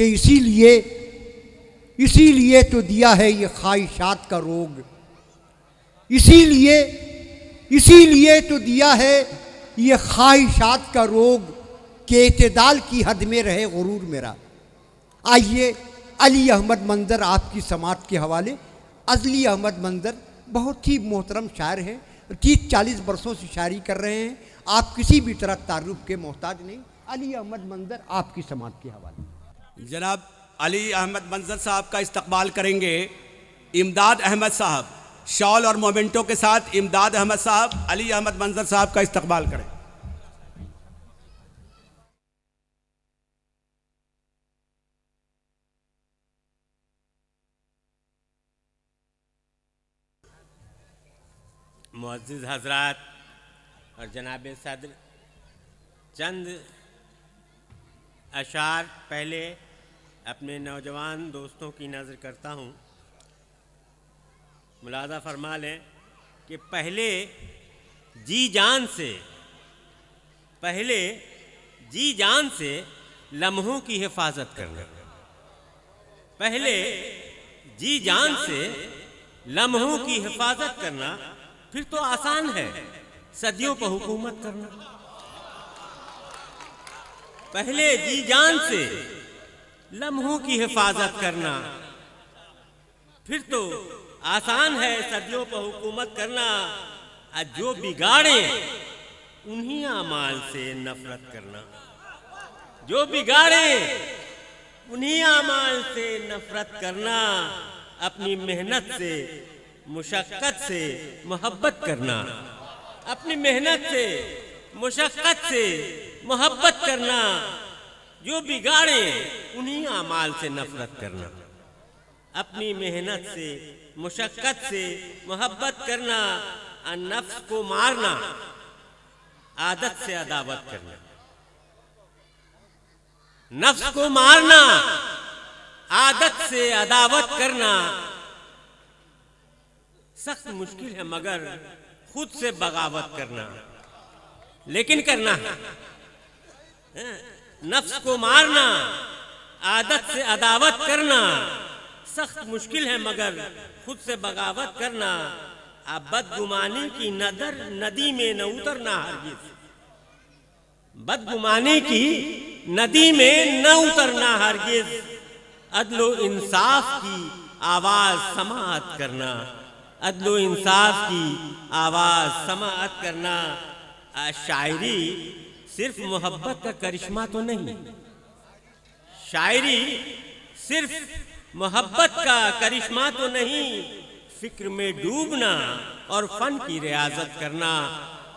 कि इसीलिए तो दिया है ये ख्वाहिशात का रोग, इसीलिए तो दिया है ये ख्वाहिशात का रोग कि एतदाल की हद में रहे गुरूर मेरा। आइए अली अहमद मंजर आपकी समात के हवाले। अली अहमद मंजर बहुत ही मोहतरम शायर हैं, 30-40 वर्षों से शायरी कर रहे हैं। आप किसी भी तरह तारुफ के मोहताज नहीं। अली अहमद मंजर आपकी समात के हवाले। जनाब अली अहमद मंजर साहब का इस्तकबाल करेंगे इमदाद अहमद साहब। शॉल और मोमेंटो के साथ इमदाद अहमद साहब अली अहमद मंजर साहब का इस्तकबाल करें। मुअज़्ज़िज़ हज़रात और जनाब सदर, चंद अशार पहले अपने नौजवान दोस्तों की नज़र करता हूँ। मुलाज़ा फरमा लें कि पहले जी जान से लम्हों की हिफाजत करना, पहले जी जान से लम्हों की हिफाजत करना, फिर तो आसान है सदियों पर हुकूमत करना। पहले जी जान से लम्हों की हिफाजत करना, फिर तो आसान है सदियों पर हुकूमत करना। जो बिगाड़े उन्हीं आमाल से नफरत करना, जो बिगाड़े उन्हीं आमाल से नफरत करना। अपनी मेहनत से मुशक्क़त से मोहब्बत करना, अपनी मेहनत से मुशक्क़त से मोहब्बत करना। जो बिगाड़े उन्हीं आमाल से नफरत करना, अपनी मेहनत से मुशक्क़त से मोहब्बत करना। नफ्स को मारना, आदत से अदावत करना, नफ्स को मारना, आदत से अदावत करना। सख्त मुश्किल है मगर खुद से बगावत करना, लेकिन करना है। नफ्स को मारना, आदत से अदावत करना, सख्त मुश्किल है मगर खुद से बगावत करना। अब बदगुमानी की नदी में न उतरना हरगिज़, बदगुमानी की नदी में न उतरना हरगिज़। अदलो इंसाफ की आवाज़ समाअत करना, अदलो इंसाफ की आवाज़ समाअत करना। शायरी सिर्फ मोहब्बत का करिश्मा तो नहीं, शायरी सिर्फ मोहब्बत का करिश्मा तो नहीं। फिक्र में डूबना और फन की रियाजत करना,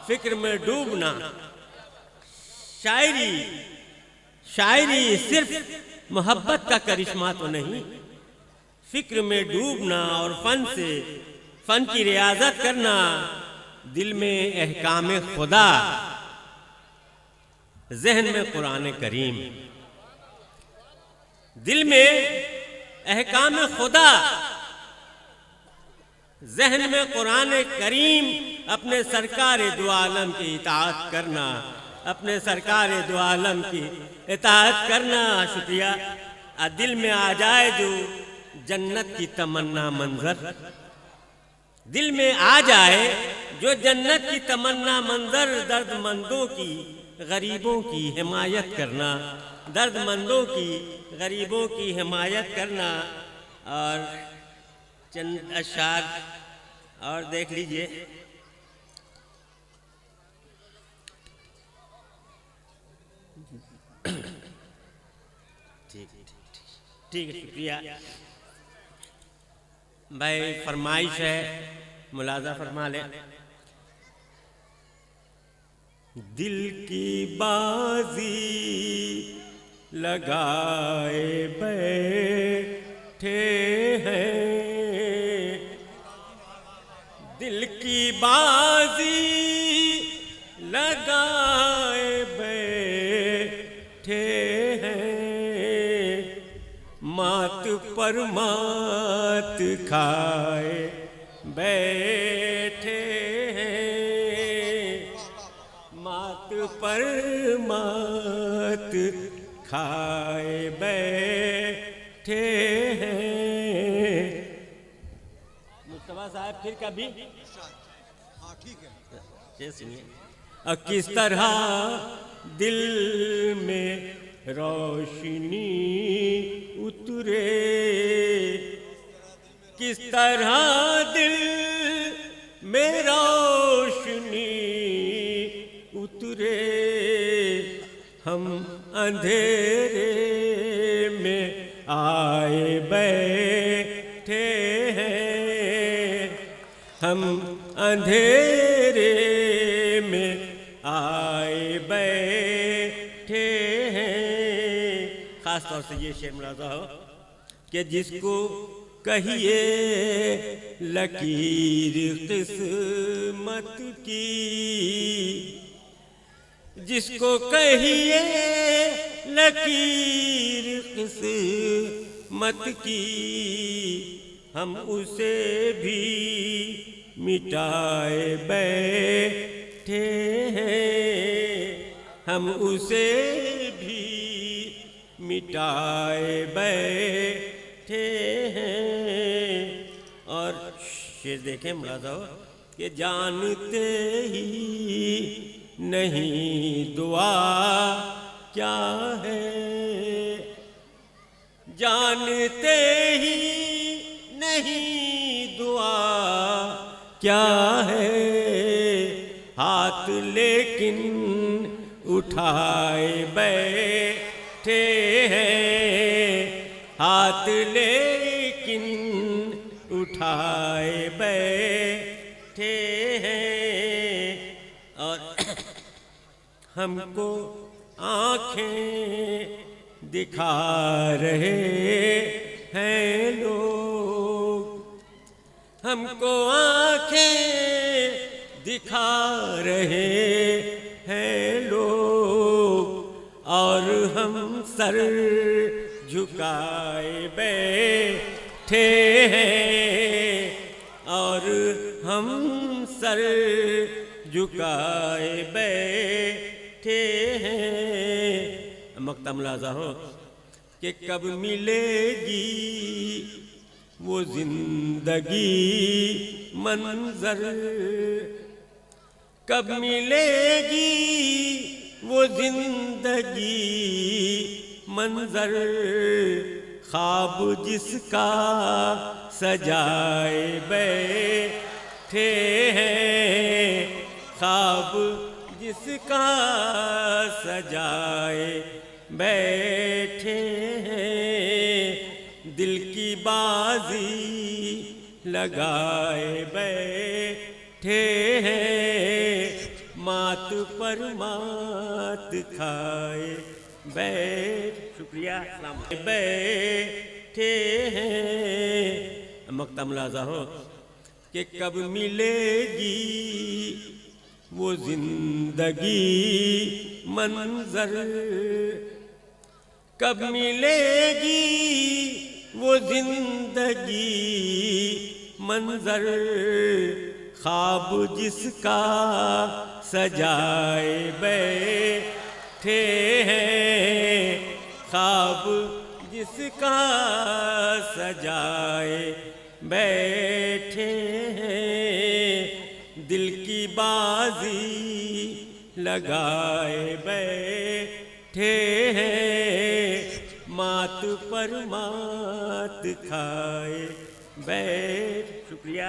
फिक्र में डूबना। शायरी सिर्फ मोहब्बत का करिश्मा तो नहीं, फिक्र में डूबना और फन की रियाजत करना। दिल में अहकाम खुदा, ज़हन में कुरान करीम, दिल में अहकाम खुदा, ज़हन में कुरान करीम। अपने सरकार दो आलम की इताअत करना, अपने सरकार दो आलम की इताअत करना। शुक्रिया। दिल में आ जाए जो जन्नत की तमन्ना मंजर, दिल में आ जाए जो जन्नत की तमन्ना मंजर। दर्दमंदों की गरीबों की हिमायत करना, दर्दमंदों की गरीबों की हिमायत करना। और चंद अशार और देख लीजिए। ठीक है, शुक्रिया भाई। फरमाइश है, मुलाजा फरमा ले। दिल की बाजी लगाए बैठे हैं, दिल की बाजी लगाए बैठे हैं। मात पर मात खाए बैठे हैं, मात पर मात खाए बैठे फिर कभी हाँ ठीक है। ये सुनिए। और किस तरह दिल में रोशनी उतरे, किस तरह दिल में रोशनी उतरे, हम अंधेरे में आए बैठे हैं, हम अंधेरे में आए बैठे हैं। खास तौर से ये शेर मुलाजा हो कि जिसको कहिए लकीर किस्मत की, जिसको कहिए लकीर किस्मत की, हम उसे भी मिटाए बैठे हैं, हम उसे भी मिटाए बैठे हैं। और शेर देखें मुलाजा हो कि जानते ही नहीं दुआ क्या है, जानते ही नहीं दुआ क्या है, हाथ लेकिन उठाए बैठे हैं, हाथ लेकिन उठाए बैठे हैं। और हमको आँखें दिखा रहे हैं लोग, हमको आँखें दिखा रहे हैं लोग, और हम सर झुकाए बैठे हैं, और हम सर झुकाए बैठे हैं। मक्ता मुलाजा हो कि कब मिलेगी वो जिंदगी मंजर, कब मिलेगी वो जिंदगी मंजर, ख्वाब जिसका सजाए बैठे हैं, ख्वाब जिसका सजाए बैठे हैं, दिल की बाजी लगाए बैठे हैं, मात पर मात खाए शुक्रिया बैठे हैं। मक्ता मुलाजा हो कि कब मिलेगी वो जिंदगी मंजर, कब मिलेगी वो जिंदगी मंजर, ख्वाब जिसका सजाए बैठे हैं, ख्वाब जिसका सजाए बैठे हैं, दिल की बाजी लगाए बैठे हैं, मात पर मात खाए शुक्रिया।